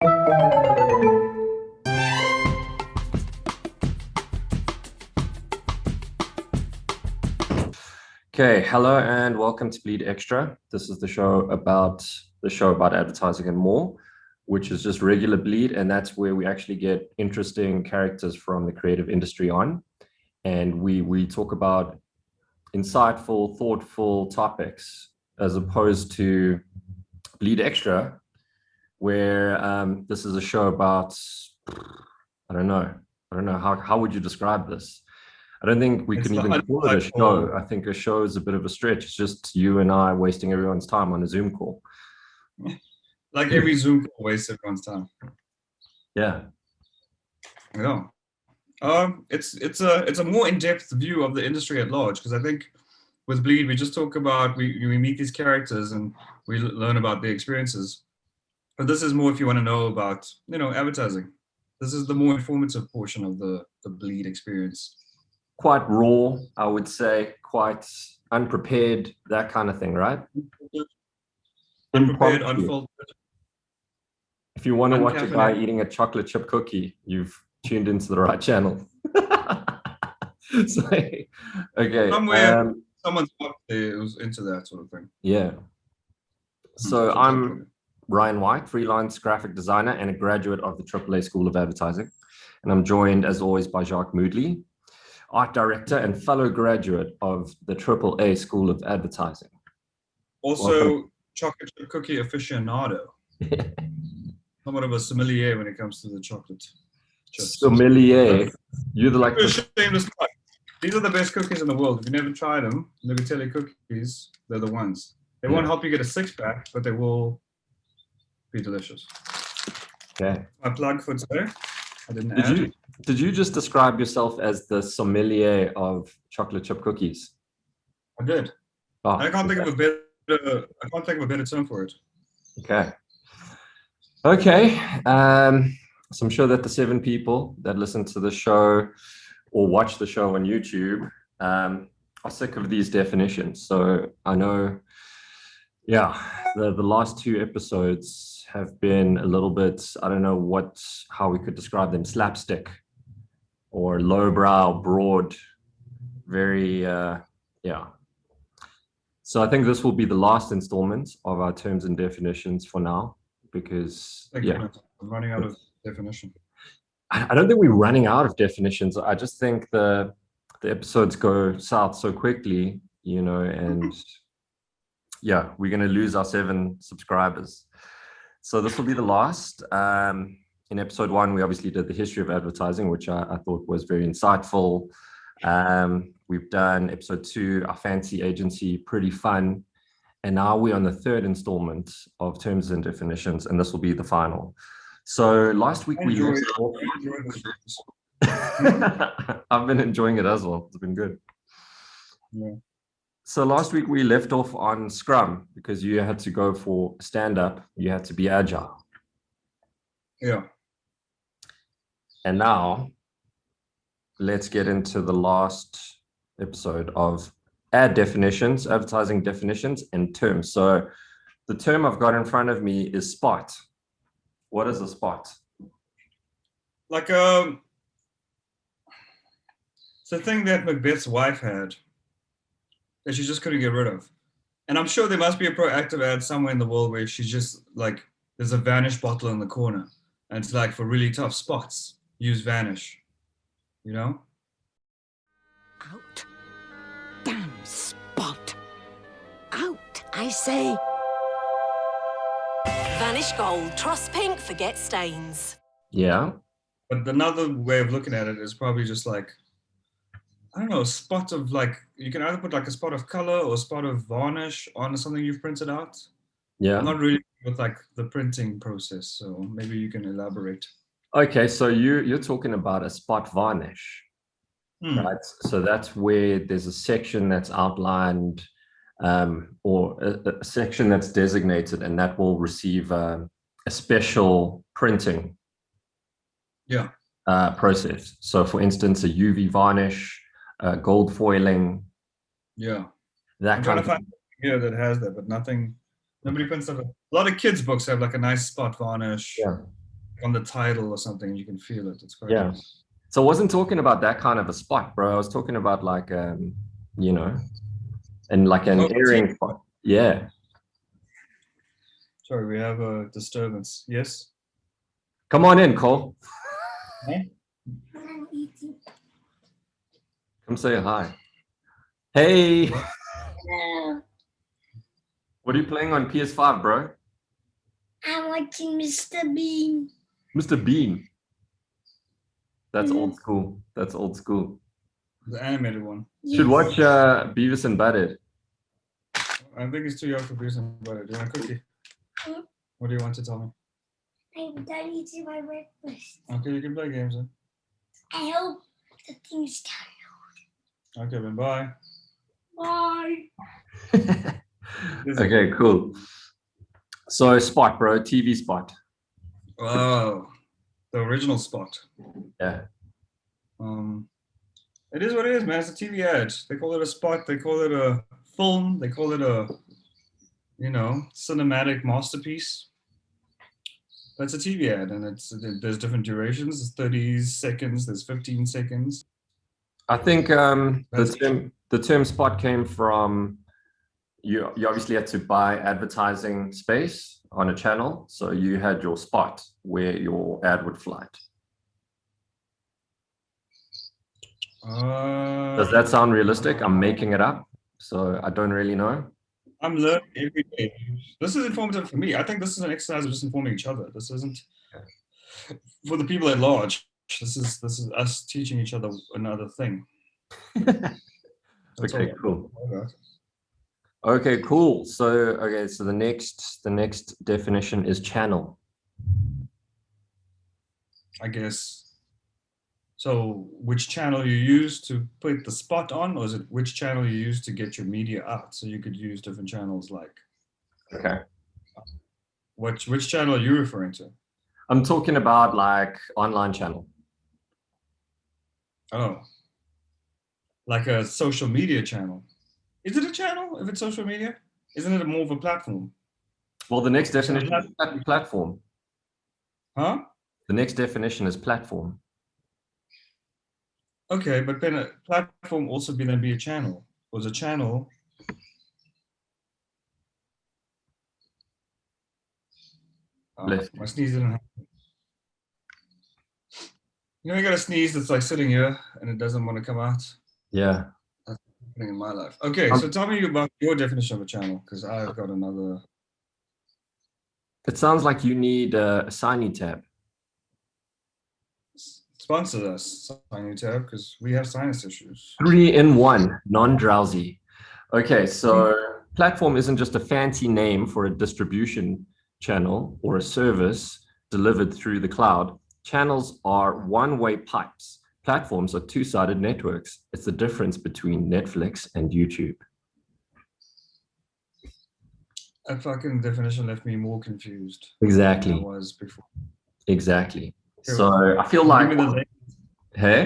Okay, hello and welcome to Bleed Extra. This is the show about advertising and more, which is just regular Bleed, and that's where we actually get interesting characters from the creative industry on, and we talk about insightful, thoughtful topics, as opposed to Bleed Extra, where this is a show about, I don't know how would you describe this? I don't think we can even call it a show. I think a show is a bit of a stretch. It's just you and I wasting everyone's time on a Zoom call. Like every Zoom call wastes everyone's time. Yeah. Yeah. It's a more in-depth view of the industry at large, because I think with Bleed we just talk about we meet these characters and we learn about their experiences. But this is more if you want to know about advertising. This is the more informative portion of the Bleed experience. Quite raw, I would say, quite unprepared, that kind of thing, right? Unprepared, unfiltered. If you want to watch a guy eating a chocolate chip cookie, you've tuned into the right channel. So, okay. Somewhere, someone's up there who's into that sort of thing. Yeah. So I'm Ryan Whyte, freelance graphic designer and a graduate of the AAA School of Advertising. And I'm joined, as always, by Jacque Moodley, art director and fellow graduate of the AAA School of Advertising. Also, chocolate chip cookie aficionado. Somewhat of a sommelier when it comes to the chocolate chips. Sommelier. You're the shameless plug. These are the best cookies in the world. If you never tried them, Nugatelli cookies, they're the ones. They won't help you get a six-pack, but they will be delicious. Okay. My plug for today. Did you just describe yourself as the sommelier of chocolate chip cookies? I did. Oh, I can't think of a better term for it. Okay. Okay. So I'm sure that the 7 people that listen to the show or watch the show on YouTube are sick of these definitions. So I know, yeah, the last 2 episodes have been a little bit, I don't know how we could describe them, slapstick or lowbrow, broad, very, yeah. So I think this will be the last installment of our terms and definitions for now, because I'm running out of definition. I don't think we're running out of definitions. I just think the episodes go south so quickly, and yeah, we're going to lose our 7 subscribers. So this will be the last. In episode 1, we obviously did the history of advertising, which I thought was very insightful. We've done episode 2, our fancy agency, pretty fun. And now we're on the 3rd installment of terms and definitions, and this will be the final. So last week we left off. I've been enjoying it as well. It's been good. Yeah. So last week we left off on Scrum because you had to go for stand-up. You had to be agile. Yeah. And now let's get into the last episode of advertising definitions and terms. So the term I've got in front of me is spot. What is a spot? Like it's the thing that Macbeth's wife had that she just couldn't get rid of. And I'm sure there must be a proactive ad somewhere in the world where she's just like, there's a Vanish bottle in the corner. And it's like, for really tough spots, use Vanish. Out. Damn spot. Out, I say. Vanish Gold. Trust pink, forget stains. Yeah. But another way of looking at it is probably just like, I don't know, a spot of like, you can either put like a spot of color or a spot of varnish on something you've printed out. Yeah. I'm not really with like the printing process, so maybe you can elaborate. Okay, so you're talking about a spot varnish, right? So that's where there's a section that's outlined or a section that's designated, and that will receive a special printing process. So for instance, a UV varnish, gold foiling. Yeah. That I'm kind trying to find here that has that, but nobody prints stuff. A lot of kids' books have like a nice spot varnish. Yeah. on the title or something. You can feel it. It's quite Yeah. nice. So I wasn't talking about that kind of a spot, bro. I was talking about like, you know, and like an airing spot. Yeah. Sorry, we have a disturbance. Yes. Come on in, Cole. Huh? Come say hi. Hey. Hello. What are you playing on PS5, bro? I'm watching Mr. Bean. Mr. Bean. That's Mhm. old school. That's old school. The animated one. Should Yes. watch Beavis and Butthead. I think it's too young for beers and butter. Do you want a cookie? Hmm? What do you want to tell me? I'm done eating my breakfast. Okay, you can play games then. I hope the thing's done. Okay, then bye. Bye. Okay, cool. So spot, bro, TV spot. Oh, the original spot. Yeah. It is what it is, man. It's a TV ad. They call it a spot. They call it a film. They call it a, you know, cinematic masterpiece. That's a TV ad, and there's different durations. There's 30 seconds. There's 15 seconds. I think That's- the term spot came from you obviously had to buy advertising space on a channel. So you had your spot where your ad would fly. Does that sound realistic? I'm making it up, so I don't really know. I'm learning every day. This is informative for me. I think this is an exercise of just informing each other. This isn't for the people at large. This is us teaching each other another thing. That's Okay, all. cool. Okay, cool. So the next definition is channel. I guess. So which channel you use to put the spot on, or is it which channel you use to get your media out? So you could use different channels like, Okay. which channel are you referring to? I'm talking about like online channel. Oh, like a social media channel. Is it a channel if it's social media? Isn't it more of a platform? Well, the next definition is platform. Huh? The next definition is platform. Okay, but then a platform also then be a channel. Was a channel. Bless My sneeze didn't happen. You know, you got a sneeze that's like sitting here and it doesn't want to come out. Yeah. That's happening in my life. Okay, so tell me about your definition of a channel, because I've got another. It sounds like you need a signy tab. Sponsor us, Sinus Tab, because we have sinus issues. 3-in-1, non-drowsy. Okay, so platform isn't just a fancy name for a distribution channel or a service delivered through the cloud. Channels are one-way pipes. Platforms are two-sided networks. It's the difference between Netflix and YouTube. That fucking definition left me more confused Exactly. than I was before. Exactly. Here, So I feel Can like, you give me the hey,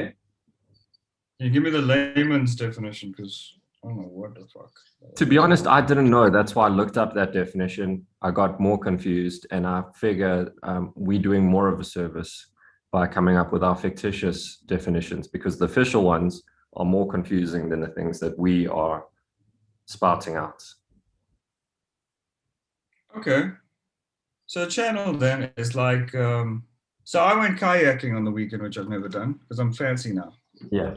can you give me the layman's definition? Because I don't know what the fuck. to be honest, I didn't know. That's why I looked up that definition. I got more confused, and I figured we're doing more of a service by coming up with our fictitious definitions, because the official ones are more confusing than the things that we are spouting out. Okay. So a channel then is like, so I went kayaking on the weekend, which I've never done because I'm fancy now. Yeah.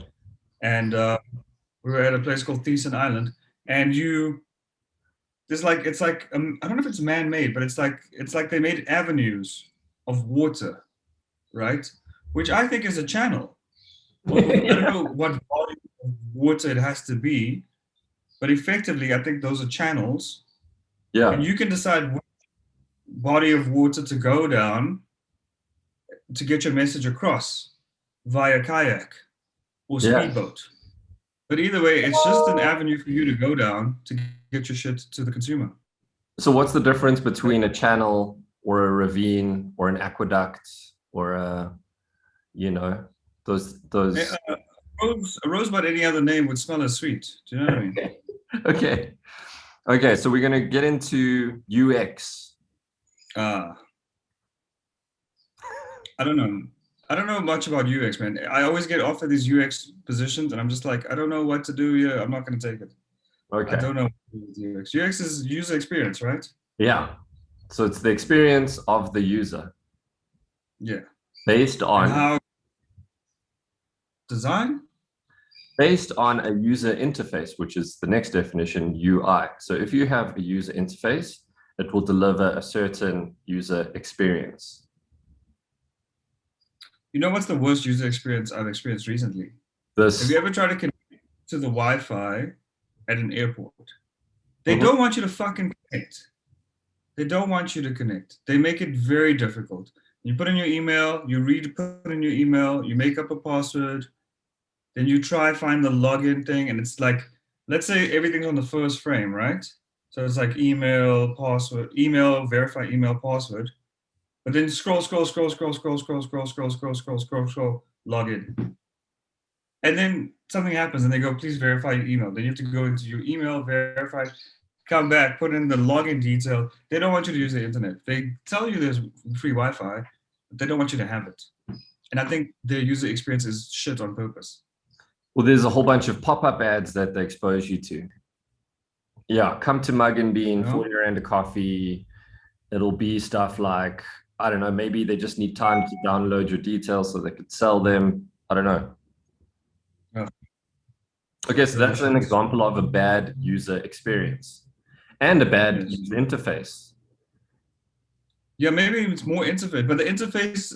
And we were at a place called Thiessen Island, and there's like, it's like, I don't know if it's man-made, but it's like they made avenues of water, right? Which I think is a channel. Well, I don't know what volume of water it has to be, but effectively, I think those are channels. Yeah. And you can decide what body of water to go down to get your message across via kayak or Yeah. speedboat. But either way, it's just an avenue for you to go down to get your shit to the consumer. So what's the difference between a channel or a ravine or an aqueduct or a, you know, those. A rosebud, any other name would smell as sweet. Do you know what I mean? Okay. Okay, so we're going to get into UX. I don't know. I don't know much about UX, man. I always get offered these UX positions, and I'm just like, I don't know what to do here. I'm not going to take it. I Okay. don't know what to do with UX. UX is user experience, right? Yeah. So it's the experience of the user Yeah. based And on how design? a user interface, which is the next definition, UI. So if you have a user interface, it will deliver a certain user experience. You know what's the worst user experience I've experienced recently? This Have you ever tried to connect to the Wi-Fi at an airport? They Mhm. don't want you to fucking connect. They don't want you to connect. They make it very difficult. You put in your email, put in your email, you make up a password, then you try find the login thing, and it's like, let's say everything's on the first frame, right? So it's like email, password, email, verify email, password. But then scroll, login. And then something happens and they go, please verify your email. Then you have to go into your email, verify, come back, put in the login detail. They don't want you to use the internet. They tell you there's free Wi-Fi, but they don't want you to have it. And I think their user experience is shit on purpose. Well, there's a whole bunch of pop-up ads that they expose you to. Yeah, come to Mug and Bean, No? 40 Rand a coffee. It'll be stuff like, I don't know, maybe they just need time to download your details so they could sell them. I don't know. Yeah. Okay, so Really that's an shit. example of a bad user experience and a bad Yes. user interface. Yeah, maybe it's more interface, but the interface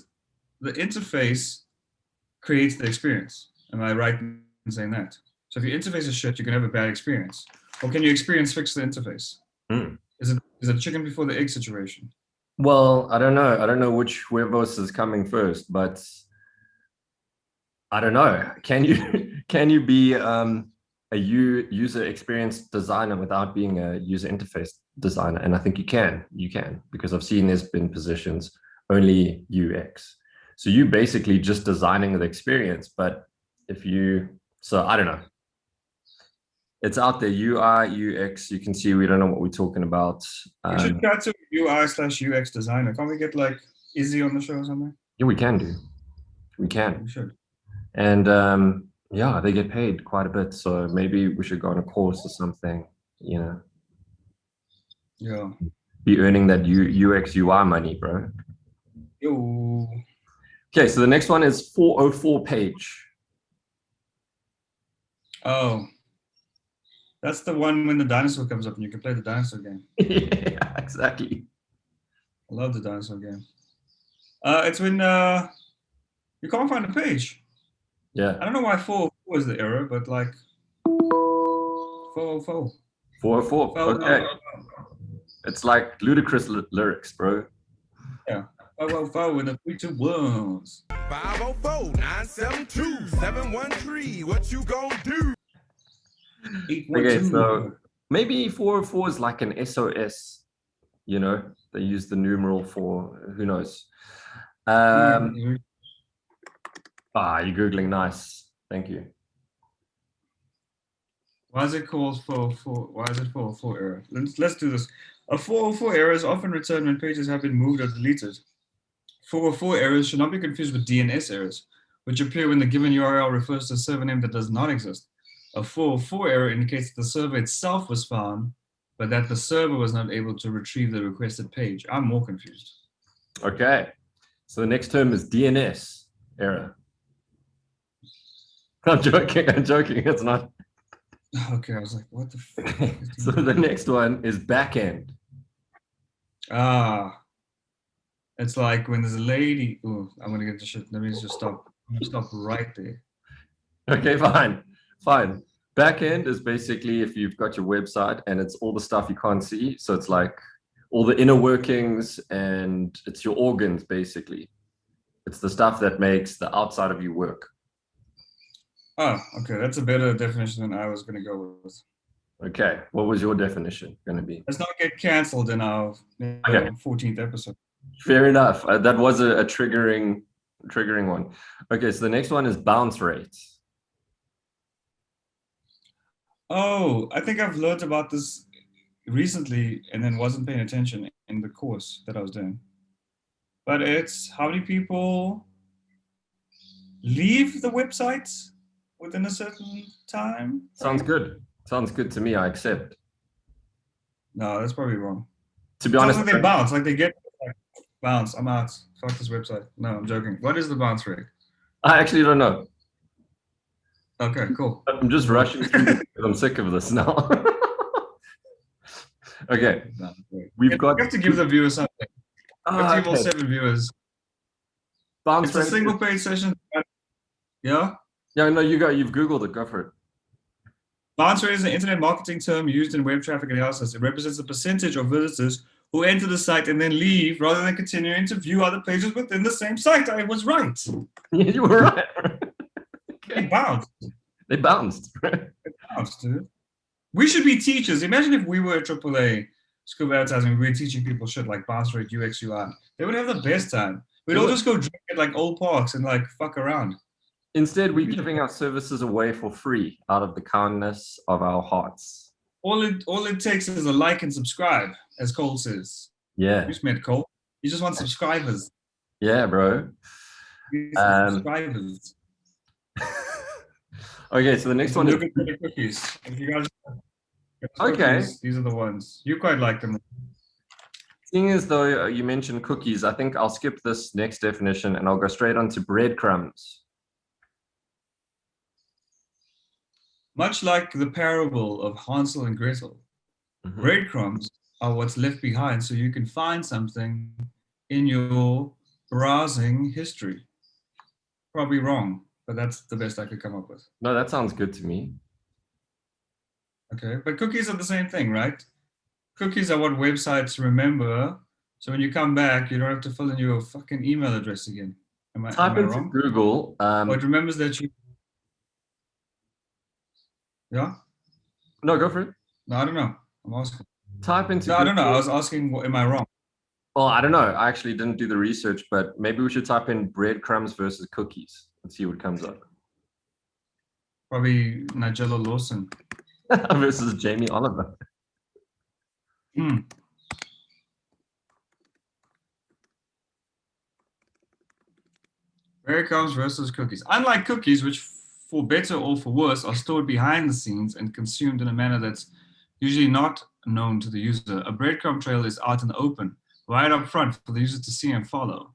creates the experience. Am I right in saying that? So if your interface is shit, you can have a bad experience. Or can your experience fix the interface? Hmm. Is it chicken before the egg situation? Well, I don't know. I don't know which huevos is coming first, but I don't know. Can you be a user experience designer without being a user interface designer? And I think you can. You can, because I've seen there's been positions only UX. So you basically just designing the experience, but so I don't know. It's out there, UI, UX. You can see we don't know what we're talking about. We should chat to UI/UX designer. Can't we get like Izzy on the show or something? Yeah, we can do. We can. We should. And yeah, they get paid quite a bit. So maybe we should go on a course or something, Yeah. be earning that UX UI money, bro. Yo. Okay, so the next one is 404 page. Oh. That's the one when the dinosaur comes up and you can play the dinosaur game. Yeah, exactly. I love the dinosaur game. It's when you can't find a page. Yeah. I don't know why 404 is the error, but like 404. 404. Okay. It's like ludicrous lyrics, bro. Yeah. 404 with the 3 2 1s. 504-972-713. What you gonna do? 812. Okay, so maybe 404 is like an SOS, they use the numeral for, who knows. You're Googling, nice. Thank you. Why is it called 404? Why is it 404 error? Let's do this. A 404 error is often returned when pages have been moved or deleted. 404 errors should not be confused with DNS errors, which appear when the given URL refers to a server name that does not exist. A 404 error indicates that the server itself was found, but that the server was not able to retrieve the requested page. I'm more confused. Okay, so the next term is DNS error. I'm joking, it's not. Okay, I was like, what the fuck? So the next one is backend. It's like when there's a lady. Ooh, I'm gonna get the shit. Let me just stop. Stop right there. Okay, fine. Backend is basically if you've got your website and it's all the stuff you can't see. So it's like all the inner workings and it's your organs, basically. It's the stuff that makes the outside of you work. Oh, okay. That's a better definition than I was going to go with. Okay. What was your definition going to be? Let's not get canceled in our 14th episode. Fair enough. That was a triggering one. Okay. So the next one is bounce rates. Oh, I think I've learned about this recently and then wasn't paying attention in the course that I was doing. but it's how many people leave the website within a certain time. Sounds good. Sounds good to me. I accept. No, that's probably wrong. To be Sounds honest, like they bounce, like they get like, bounce. I'm out. Fuck this website. No, I'm joking. What is the bounce rate? I actually don't know. Okay, cool. I'm just rushing through because I'm sick of this now. Okay, No, we've got. You have to give the viewers something. You have to give all okay. 7 viewers. Bounce It's a rate. single page session. Yeah. Yeah, no, you go. You've Googled it. Go for it. Bounce rate is an internet marketing term used in web traffic analysis. It represents the percentage of visitors who enter the site and then leave rather than continuing to view other pages within the same site. I was right. Yeah, you were right. They bounced. They bounced. Bounced, dude. We should be teachers. Imagine if we were at AAA School of Advertising, we were teaching people shit like bounce rate, UX, UI. They would have the best time. We'd all just go drink at like old parks and like fuck around. Instead, we're giving our services away for free out of the kindness of our hearts. All it takes is a like and subscribe, as Cole says. Yeah. You just met Cole. You just want subscribers. Yeah, bro. Subscribers. Okay, so the next one is. Look at the cookies. If you guys Okay. cookies, these are the ones. You quite like them. Seeing as though you mentioned cookies, I think I'll skip this next definition and I'll go straight on to breadcrumbs. Much like the parable of Hansel and Gretel, breadcrumbs are what's left behind so you can find something in your browsing history. Probably wrong, but that's the best I could come up with. No, that sounds good to me. Okay, but cookies are the same thing, right? Cookies are what websites remember. So when you come back, you don't have to fill in your fucking email address again. Am I Type into wrong? Google. Oh, it remembers that you. Yeah? No, go for it. No, I don't know. I'm asking. Type into No, I don't know. I Google. was asking, am I wrong? Well, I don't know. I actually didn't do the research, but maybe we should type in breadcrumbs versus cookies and see what comes up. Probably Nigella Lawson. Versus Jamie Oliver. Breadcrumbs versus cookies. Unlike cookies, which for better or for worse are stored behind the scenes and consumed in a manner that's usually not known to the user, a breadcrumb trail is out in the open, right up front for the user to see and follow.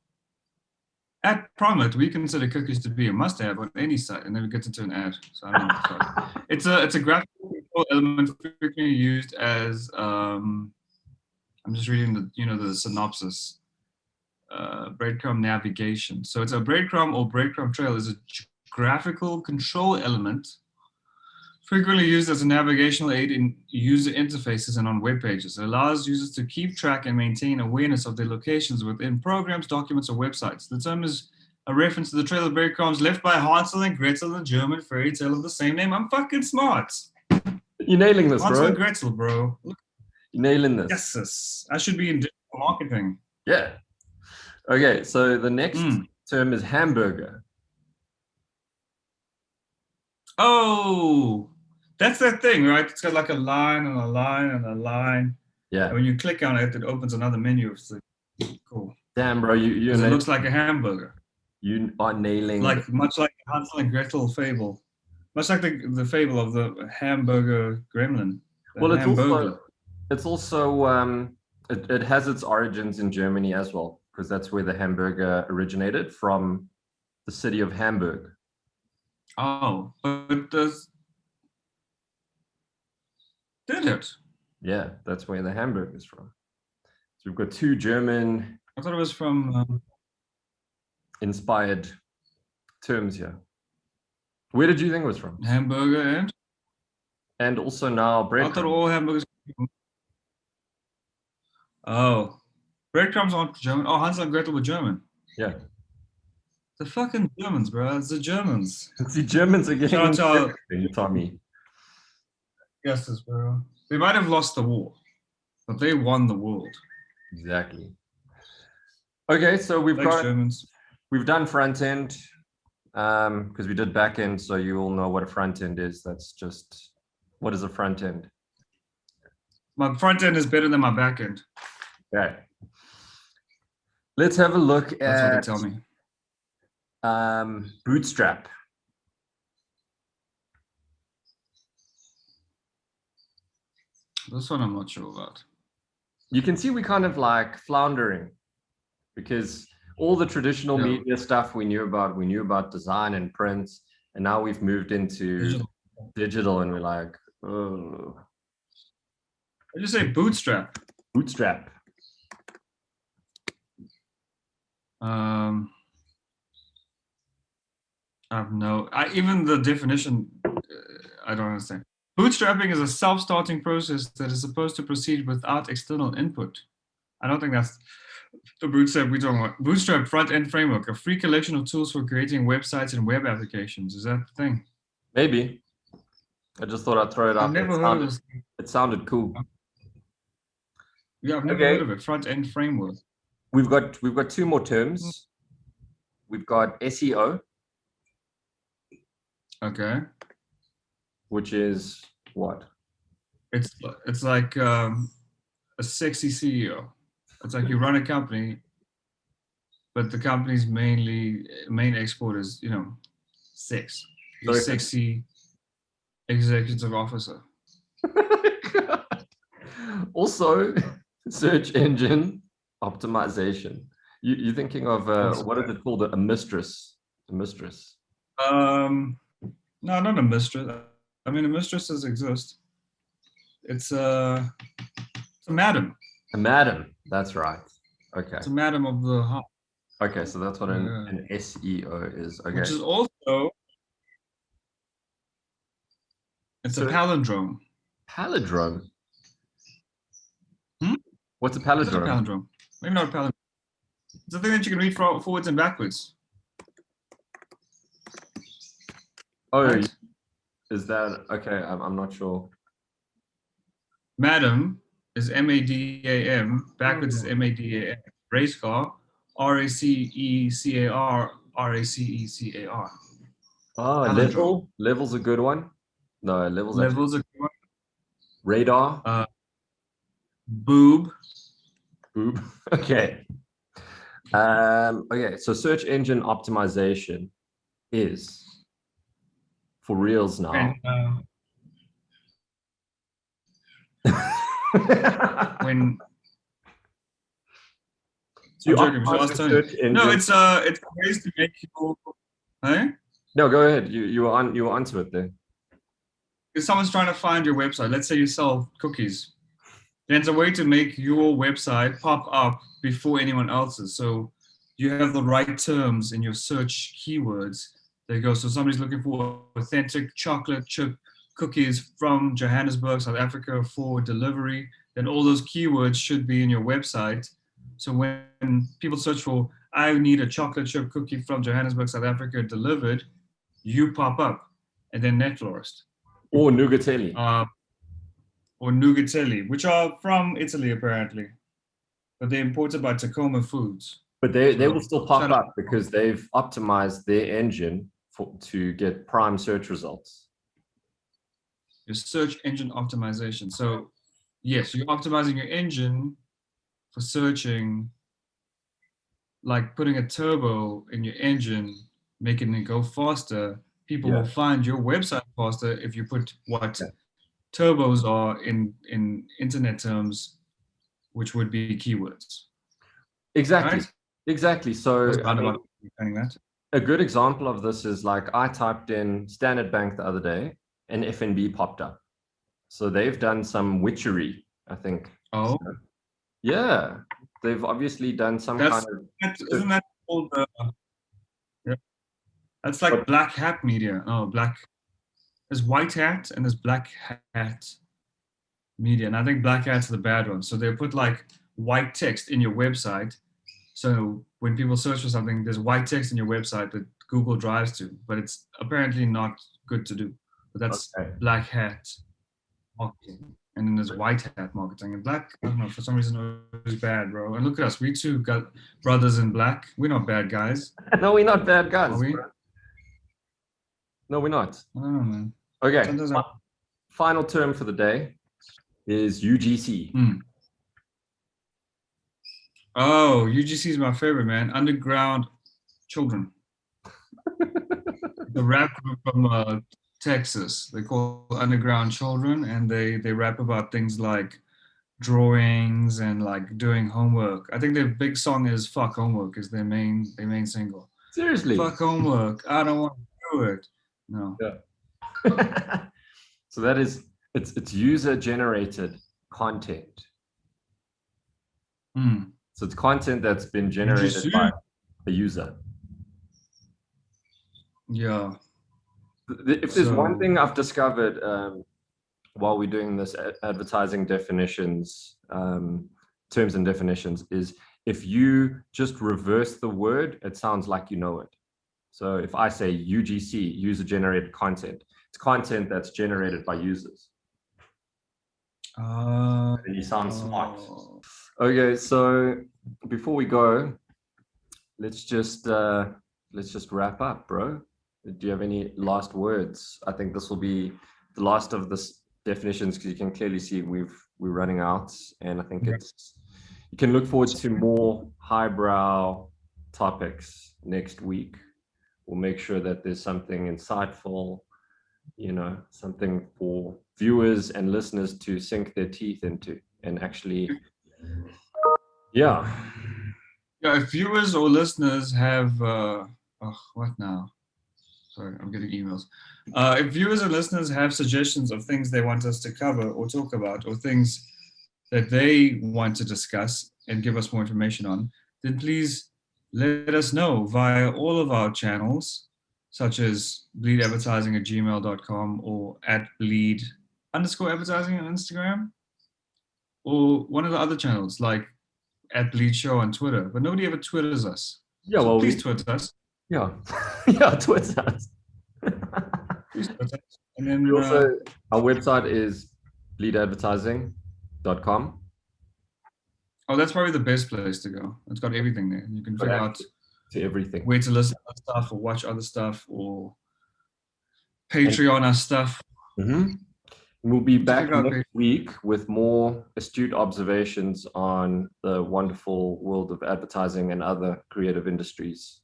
At Promet, we consider cookies to be a must-have on any site, and then we get into an ad. So I don't know what the fuck. It's a graphical control element frequently used as I'm just reading the synopsis. Breadcrumb navigation. So it's a breadcrumb or breadcrumb trail is a graphical control element frequently used as a navigational aid in user interfaces and on web pages. It allows users to keep track and maintain awareness of their locations within programs, documents, or websites. The term is a reference to the trail of breadcrumbs left by Hansel and Gretel, the German fairy tale of the same name. I'm fucking smart. You're nailing this, Hansel bro. and Gretel, bro. Look, You're nailing this. yes, sis. I should be in digital marketing. Yeah. Okay, so the next term is hamburger. Oh, that's that thing, right? It's got like a line and a line and a line. Yeah. And when you click on it, it opens another menu. It's like, cool. Damn, bro, you It looks like a hamburger. You are nailing. Like much like the Hansel and Gretel fable. Much like the fable of the hamburger gremlin. Well, it's also it has its origins in Germany as well, because that's where the hamburger originated from, the city of Hamburg. Oh, but did it? Yeah, that's where the Hamburg is from. So we've got two German I thought it was from inspired terms here. Where did you think it was from? hamburger And also now I bread. thought all hamburgers. Oh, breadcrumbs aren't German. Oh, Hansel and Gretel were German. Yeah. The fucking Germans, bro. It's the Germans. It's the Germans again. Shout out Tommy. Yes, bro. They might have lost the war, but they won the world. Exactly. Okay, so we've Thanks, Germans. we've done front end because we did back end, so you all know what a front end is. That's just, what is a front end? My front end is better than my back end. Okay. Let's have a look That's what they at tell me. Bootstrap. This one I'm not sure about. You can see we kind of like floundering because all the traditional Yeah. media stuff we knew about design and print, and now we've moved into digital and we're like, oh, I just say Bootstrap. Bootstrap. Even the definition, I don't understand. Bootstrapping is a self-starting process that is supposed to proceed without external input. I don't think that's the Bootstrap we're talking about. Bootstrap front-end framework, a free collection of tools for creating websites and web applications. Is that the thing? Maybe. I just thought I'd throw it out. I've never heard of this. It sounded cool. Yeah, I've never heard of it. Front-end framework. We've got two more terms. We've got SEO. Okay. Which is what? It's like a sexy CEO. It's like you run a company, but the company's main export is, you know, sex. You're sexy executive officer. Also, search engine optimization. You're thinking of what is it called? A mistress. A mistress. No, not a mistress. I mean, mistresses exist. It's a madam. A madam. That's right. Okay. It's a madam of the house. Okay, so that's what an SEO is. Okay. Which is also, it's a palindrome. Palindrome. Hmm? What's a palindrome? It's a palindrome. Maybe not a palindrome. It's a thing that you can read forwards and backwards. Oh, right? Is that okay? I'm not sure. Madam is M-A-D-A-M. Backwards is M-A-D-A-M. Race car, R-A-C-E-C-A-R, R-A-C-E-C-A-R. Oh, level's a good one. No, level's a good one. Radar. Boob. Okay. Okay, so search engine optimization is for reals now. When you no, it's ways to make people. Hey? No, go ahead. You were onto it there. If someone's trying to find your website, let's say you sell cookies, then it's a way to make your website pop up before anyone else's. So you have the right terms in your search keywords. There you go. So somebody's looking for authentic chocolate chip cookies from Johannesburg, South Africa for delivery. Then all those keywords should be in your website. So when people search for, I need a chocolate chip cookie from Johannesburg, South Africa delivered, you pop up, and then Netflorist. Or Nougatelli. Or Nougatelli, which are from Italy apparently, but they're imported by Tacoma Foods. But they will still pop up because they've optimized their engine to get prime search results. Your search engine optimization. So yes, you're optimizing your engine for searching, like putting a turbo in your engine, making it go faster. People will find your website faster if you put what turbos are in internet terms, which would be keywords. Exactly. Right? Exactly. So a good example of this is like I typed in Standard Bank the other day and FNB popped up. So they've done some witchery, I think. Oh. So, yeah. They've obviously done some kind of... Isn't that called... That's like black hat media. Oh, there's white hat and there's black hat media. And I think black hat's the bad one. So they put like white text in your website. So when people search for something, there's white text in your website that Google drives to, but it's apparently not good to do. But that's black hat marketing. And then there's white hat marketing. And black, I don't know, for some reason it's bad, bro. And look at us, we too got brothers in black. We're not bad guys. No, we're not bad guys. Are we? Bro. No, we're not. I don't know, man. Okay, final term for the day is UGC. Oh, UGC is my favorite, man. Underground Children. The rap group from Texas. They call Underground Children, and they rap about things like drawings and like doing homework. I think their big song is "Fuck Homework" is their main single. Seriously? Fuck homework. I don't want to do it. No. Yeah. So that is it's user generated content. Hmm. So it's content that's been generated by a user. Yeah. If there's one So- thing I've discovered while we're doing this advertising definitions, terms and definitions, is if you just reverse the word, it sounds like you know it. So if I say UGC, user generated content, it's content that's generated by users. And you sound smart. Okay, so before we go, let's just wrap up, bro. Do you have any last words? I think this will be the last of this definitions because you can clearly see we're running out, and I think it's you can look forward to more highbrow topics next week. We'll make sure that there's something insightful, you know, something for viewers and listeners to sink their teeth into and actually, yeah. Yeah, if viewers or listeners have what now? Sorry, I'm getting emails. If viewers and listeners have suggestions of things they want us to cover or talk about, or things that they want to discuss and give us more information on, then please let us know via all of our channels, such as bleedadvertising@gmail.com or @bleed_advertising on Instagram, or one of the other channels like @bleedshow on Twitter. But nobody ever twitters us. Yeah, So well, please tweet us. yeah, yeah, Twitter. Please tweet us. And then Also, our website is bleedadvertising.com. oh, that's probably the best place to go. It's got everything there. You can figure out To everything. where to listen to other stuff or watch other stuff or Patreon our stuff. We'll be back Check out next week with more astute observations on the wonderful world of advertising and other creative industries.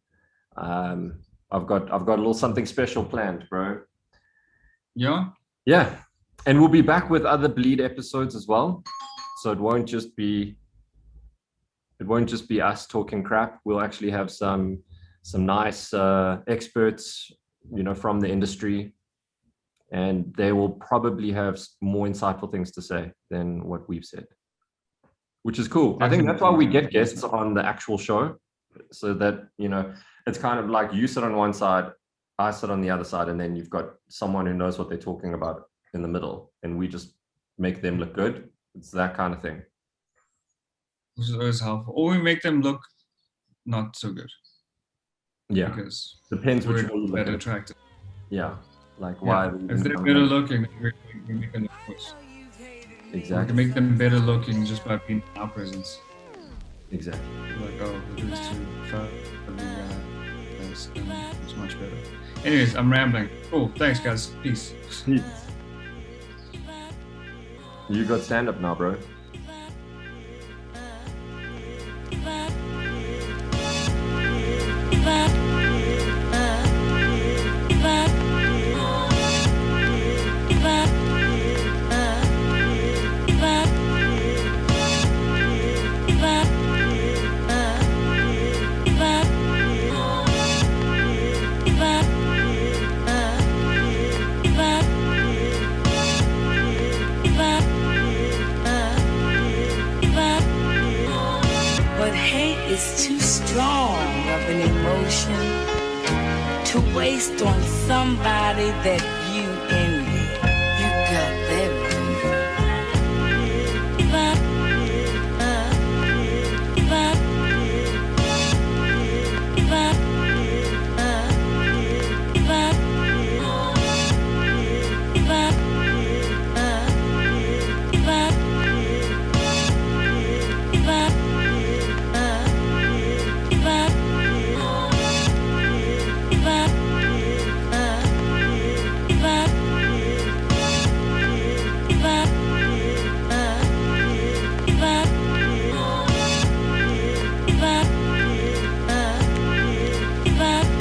I've got a little something special planned, bro. Yeah. Yeah, and we'll be back with other Bleed episodes as well. So it won't just be us talking crap. We'll actually have some nice experts, you know, from the industry, and they will probably have more insightful things to say than what we've said, which is cool. I think that's why we get guests on the actual show, so that, you know, it's kind of like you sit on one side, I sit on the other side, and then you've got someone who knows what they're talking about in the middle, and we just make them look good. It's that kind of thing. Which is always helpful. Or we make them look not so good. Yeah, Because depends which we're one you look better at. attracted. Yeah, like Yeah. why? If they're better looking, we make them look worse. We Exactly. can make them better looking just by being in our presence. Exactly. Like, oh, these two it's much better. Anyways, I'm rambling. Cool. Thanks, guys. Peace. You got stand up now, bro. But hate is too strong of an emotion to waste on somebody that you